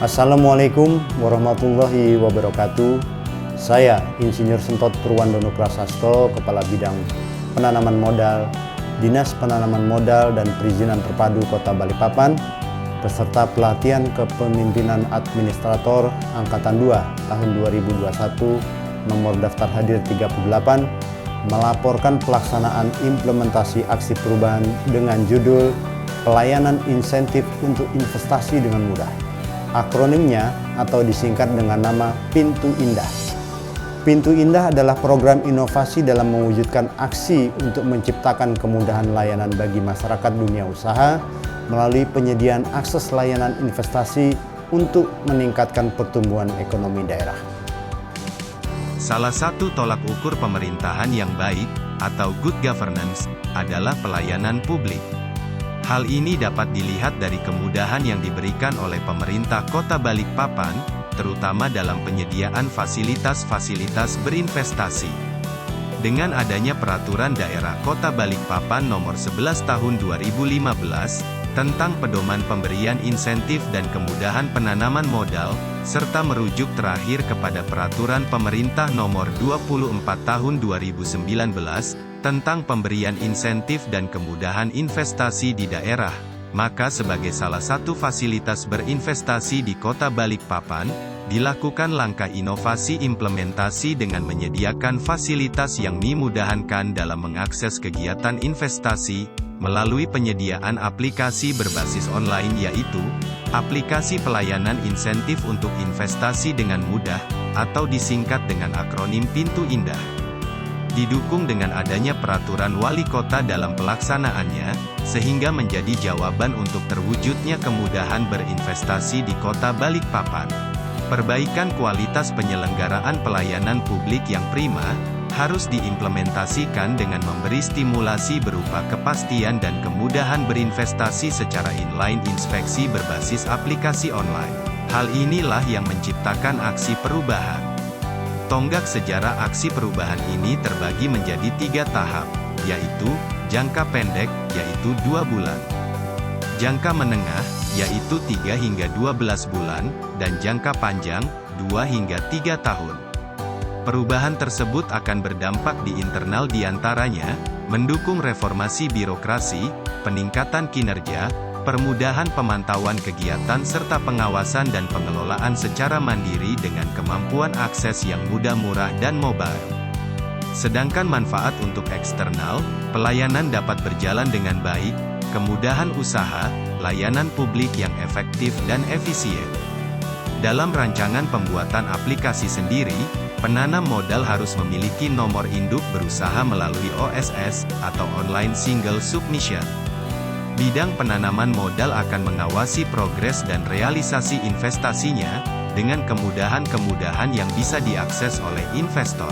Assalamualaikum warahmatullahi wabarakatuh. Saya Insinyur Sentot Purwandono Prasasto, Kepala Bidang Penanaman Modal, Dinas Penanaman Modal dan Perizinan Terpadu Kota Balikpapan, peserta pelatihan kepemimpinan administrator Angkatan 2 tahun 2021, nomor daftar hadir 38, melaporkan pelaksanaan implementasi aksi perubahan dengan judul Pelayanan Insentif untuk Investasi dengan Mudah. Akronimnya atau disingkat dengan nama Pintu Indah. Pintu Indah adalah program inovasi dalam mewujudkan aksi untuk menciptakan kemudahan layanan bagi masyarakat dunia usaha melalui penyediaan akses layanan investasi untuk meningkatkan pertumbuhan ekonomi daerah. Salah satu tolak ukur pemerintahan yang baik, atau good governance, adalah pelayanan publik. Hal ini dapat dilihat dari kemudahan yang diberikan oleh pemerintah Kota Balikpapan, terutama dalam penyediaan fasilitas-fasilitas berinvestasi. Dengan adanya Peraturan Daerah Kota Balikpapan Nomor 11 Tahun 2015, tentang pedoman pemberian insentif dan kemudahan penanaman modal, serta merujuk terakhir kepada Peraturan Pemerintah Nomor 24 Tahun 2019, tentang pemberian insentif dan kemudahan investasi di daerah, maka sebagai salah satu fasilitas berinvestasi di Kota Balikpapan, dilakukan langkah inovasi implementasi dengan menyediakan fasilitas yang memudahkan dalam mengakses kegiatan investasi, melalui penyediaan aplikasi berbasis online yaitu, Aplikasi Pelayanan Insentif untuk Investasi dengan Mudah, atau disingkat dengan akronim Pintu Indah. Didukung dengan adanya peraturan wali kota dalam pelaksanaannya, sehingga menjadi jawaban untuk terwujudnya kemudahan berinvestasi di Kota Balikpapan. Perbaikan kualitas penyelenggaraan pelayanan publik yang prima, harus diimplementasikan dengan memberi stimulasi berupa kepastian dan kemudahan berinvestasi secara inline inspeksi berbasis aplikasi online. Hal inilah yang menciptakan aksi perubahan. Tonggak sejarah aksi perubahan ini terbagi menjadi 3 tahap, yaitu, jangka pendek, yaitu 2 bulan. Jangka menengah, yaitu 3 hingga 12 bulan, dan jangka panjang, 2 hingga 3 tahun. Perubahan tersebut akan berdampak di internal diantaranya, mendukung reformasi birokrasi, peningkatan kinerja, permudahan pemantauan kegiatan serta pengawasan dan pengelolaan secara mandiri dengan kemampuan akses yang mudah, murah dan mobile. Sedangkan manfaat untuk eksternal, pelayanan dapat berjalan dengan baik, kemudahan usaha, layanan publik yang efektif dan efisien. Dalam rancangan pembuatan aplikasi sendiri, penanam modal harus memiliki nomor induk berusaha melalui OSS, atau Online Single Submission. Bidang penanaman modal akan mengawasi progres dan realisasi investasinya, dengan kemudahan-kemudahan yang bisa diakses oleh investor.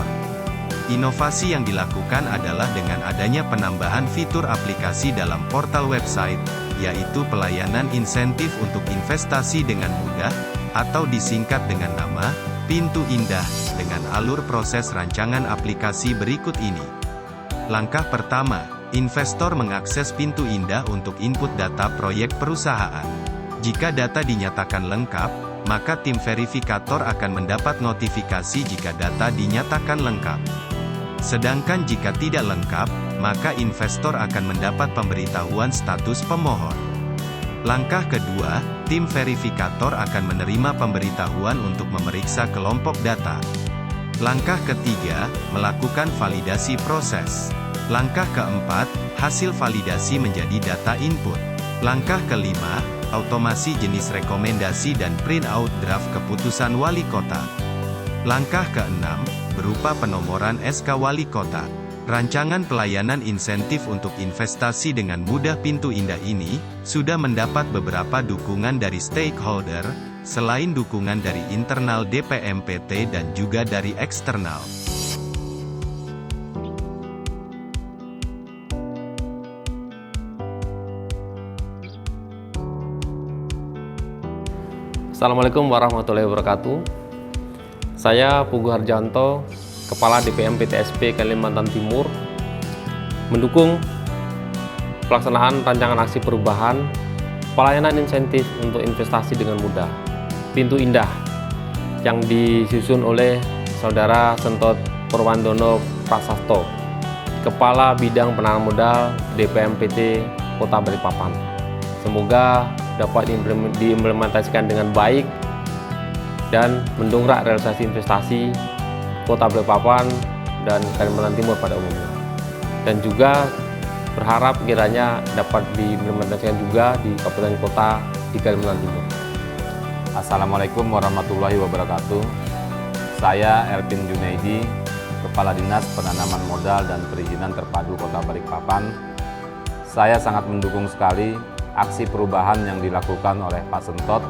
Inovasi yang dilakukan adalah dengan adanya penambahan fitur aplikasi dalam portal website, yaitu Pelayanan Insentif untuk Investasi dengan Mudah, atau disingkat dengan nama, Pintu Indah, dengan alur proses rancangan aplikasi berikut ini. Langkah pertama, investor mengakses Pintu Indah untuk input data proyek perusahaan. Jika data dinyatakan lengkap, maka tim verifikator akan mendapat notifikasi jika data dinyatakan lengkap. Sedangkan jika tidak lengkap, maka investor akan mendapat pemberitahuan status pemohon. Langkah kedua, tim verifikator akan menerima pemberitahuan untuk memeriksa kelompok data. Langkah ketiga, melakukan validasi proses. Langkah keempat, hasil validasi menjadi data input. Langkah kelima, automasi jenis rekomendasi dan print out draft keputusan wali kota. Langkah keenam, berupa penomoran SK wali kota. Rancangan pelayanan insentif untuk investasi dengan mudah Pintu Indah ini, sudah mendapat beberapa dukungan dari stakeholder, selain dukungan dari internal DPMPT dan juga dari eksternal. Assalamualaikum warahmatullahi wabarakatuh. Saya Pugu Harjanto, Kepala DPM PTSP Kalimantan Timur, mendukung pelaksanaan rancangan aksi perubahan pelayanan insentif untuk investasi dengan mudah. Pintu Indah yang disusun oleh Saudara Sentot Purwandono Prasasto, Kepala Bidang Penanaman Modal DPMPT Kota Balikpapan. Semoga dapat diimplementasikan dengan baik dan mendongkrak realisasi investasi Kota Balikpapan dan Kalimantan Timur pada umumnya. Dan juga berharap kiranya dapat diimplementasikan juga di kabupaten kota di Kalimantan Timur. Assalamualaikum warahmatullahi wabarakatuh. Saya Elvin Junaidi, Kepala Dinas Penanaman Modal dan Perizinan Terpadu Kota Balikpapan. Saya sangat mendukung sekali aksi perubahan yang dilakukan oleh Pak Sentot,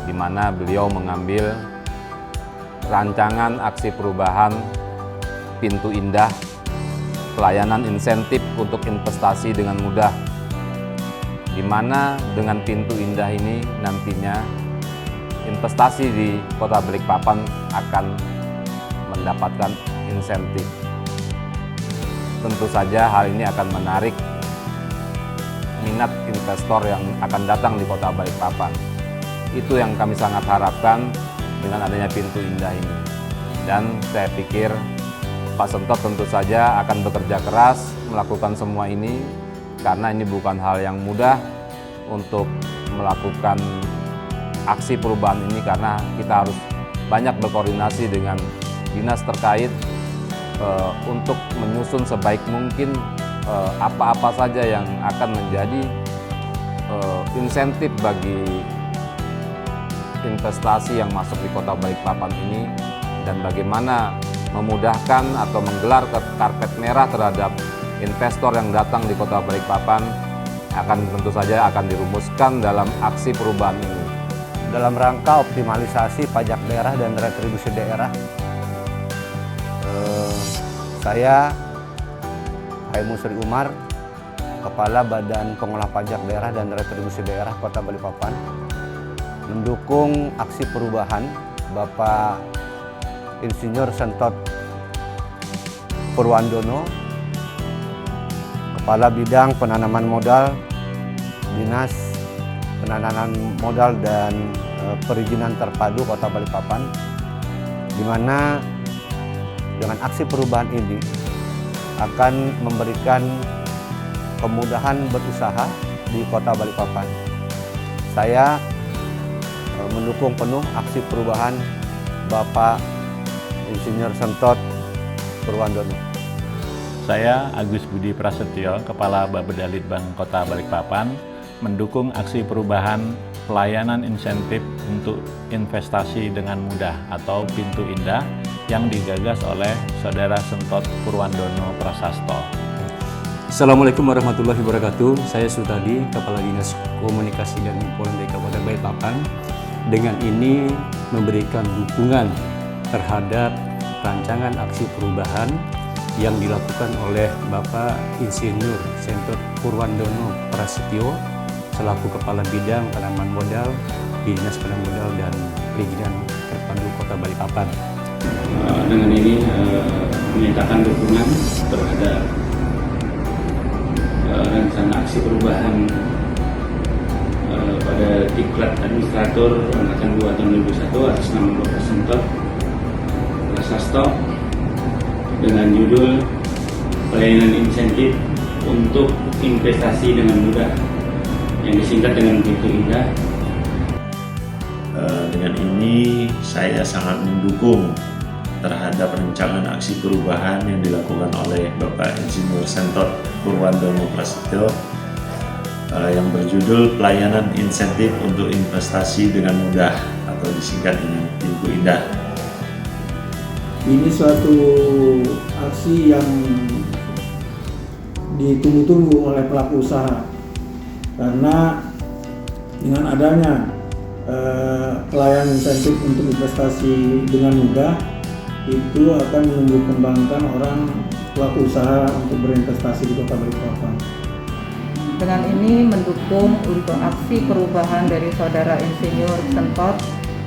di mana beliau mengambil rancangan aksi perubahan Pintu Indah, pelayanan insentif untuk investasi dengan mudah, di mana dengan Pintu Indah ini nantinya investasi di Kota Balikpapan akan mendapatkan insentif. Tentu saja hal ini akan menarik minat investor yang akan datang di Kota Balikpapan. Itu yang kami sangat harapkan dengan adanya Pintu Indah ini. Dan saya pikir Pak Sentot tentu saja akan bekerja keras melakukan semua ini, karena ini bukan hal yang mudah untuk melakukan aksi perubahan ini, karena kita harus banyak berkoordinasi dengan dinas terkait untuk menyusun sebaik mungkin apa-apa saja yang akan menjadi insentif bagi investasi yang masuk di Kota Balikpapan ini, dan bagaimana memudahkan atau menggelar karpet merah terhadap investor yang datang di Kota Balikpapan tentu saja akan dirumuskan dalam aksi perubahan ini. Dalam rangka optimalisasi pajak daerah dan retribusi daerah, saya Haimu Sri Umar, Kepala Badan Pengolah Pajak Daerah dan Retribusi Daerah Kota Balikpapan, mendukung aksi perubahan Bapak Insinyur Sentot Purwandono, Kepala Bidang Penanaman Modal Dinas Penanaman Modal dan Perizinan Terpadu Kota Balikpapan, di mana dengan aksi perubahan ini akan memberikan kemudahan berusaha di Kota Balikpapan. Saya mendukung penuh aksi perubahan Bapak Insinyur Sentot Purwandono. Saya Agus Budi Prasetyo, Kepala Bapedalitbang Kota Balikpapan, mendukung aksi perubahan pelayanan insentif untuk investasi dengan mudah atau Pintu Indah yang digagas oleh Saudara Sentot Purwandono Prasasto. Assalamualaikum warahmatullahi wabarakatuh. Saya Sutadi, Kepala Dinas Komunikasi dan Informasi Kabupaten Balikpapan. Dengan ini memberikan dukungan terhadap rancangan aksi perubahan yang dilakukan oleh Bapak Insinyur Sentot Purwandono Prasetyo selaku Kepala Bidang Penanaman Modal di Dinas Penanaman Modal dan Perizinan Terpadu Kota Balikpapan. Dengan ini menyatakan dukungan terhadap rencana aksi perubahan pada Diklat Administrator Angkatan 2 tahun 2021 atas nama Bapak Sentot Prasasto dengan judul Pelayanan Insentif untuk Investasi dengan Mudah, yang disingkat dengan Pintu Indah. Dengan ini saya sangat mendukung terhadap rancangan aksi perubahan yang dilakukan oleh Bapak Insinyur Sentot Purwandono Prasetyo yang berjudul Pelayanan Insentif untuk Investasi dengan Mudah atau disingkat dengan Pintu Indah. Ini suatu aksi yang ditunggu-tunggu oleh pelaku usaha, karena dengan adanya pelayanan insentif untuk investasi dengan mudah itu akan menumbuh kembangkan orang pelaku usaha untuk berinvestasi di Kota Balikpapan. Dengan ini mendukung untuk aksi perubahan dari Saudara Insinyur Sentot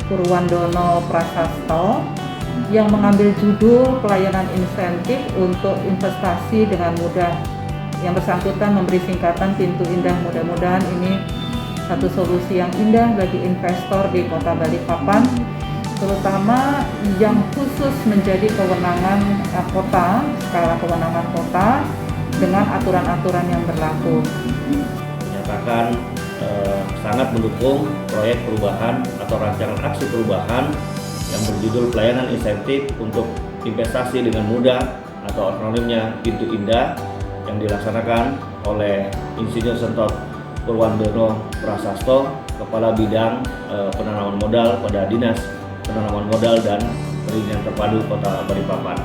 Purwandono Prasasto yang mengambil judul Pelayanan Insentif untuk Investasi dengan Mudah. Yang bersangkutan memberi singkatan Pintu Indah. Mudah-mudahan ini satu solusi yang indah bagi investor di Kota Balikpapan, terutama yang khusus menjadi kewenangan kota, skala kewenangan kota dengan aturan-aturan yang berlaku. Menyatakan sangat mendukung proyek perubahan atau rancangan aksi perubahan yang berjudul pelayanan insentif untuk investasi dengan mudah atau akronimnya Pintu Indah yang dilaksanakan oleh Insinyur Sentot Purwandono Prasasto, Kepala Bidang Penanaman Modal pada Dinas Penanaman Modal dan Perizinan Terpadu Kota Balikpapan.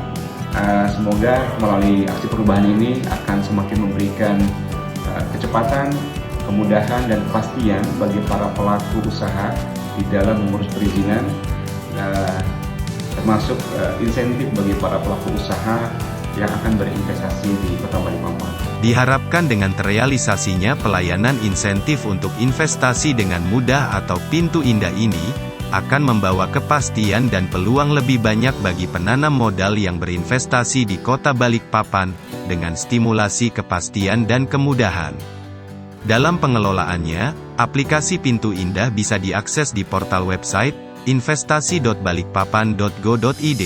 Semoga melalui aksi perubahan ini akan semakin memberikan kecepatan, kemudahan, dan kepastian bagi para pelaku usaha di dalam mengurus perizinan, termasuk insentif bagi para pelaku usaha yang akan berinvestasi di Kota Balikpapan. Diharapkan dengan terrealisasinya pelayanan insentif untuk investasi dengan mudah atau Pintu Indah ini, akan membawa kepastian dan peluang lebih banyak bagi penanam modal yang berinvestasi di Kota Balikpapan, dengan stimulasi kepastian dan kemudahan. Dalam pengelolaannya, aplikasi Pintu Indah bisa diakses di portal website investasi.balikpapan.go.id.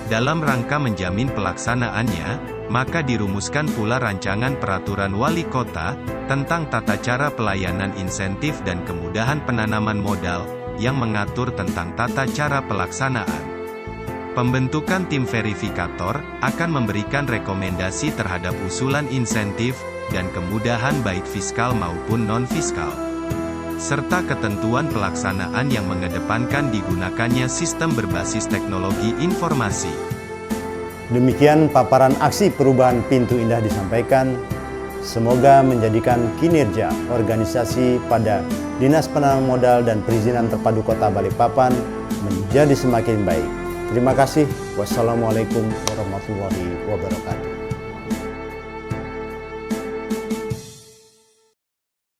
Dalam rangka menjamin pelaksanaannya, maka dirumuskan pula rancangan peraturan wali kota tentang tata cara pelayanan insentif dan kemudahan penanaman modal yang mengatur tentang tata cara pelaksanaan. Pembentukan tim verifikator akan memberikan rekomendasi terhadap usulan insentif dan kemudahan baik fiskal maupun non-fiskal, serta ketentuan pelaksanaan yang mengedepankan digunakannya sistem berbasis teknologi informasi. Demikian paparan aksi perubahan Pintu Indah disampaikan. Semoga menjadikan kinerja organisasi pada Dinas Penanaman Modal dan Perizinan Terpadu Kota Balikpapan menjadi semakin baik. Terima kasih. Wassalamualaikum warahmatullahi wabarakatuh.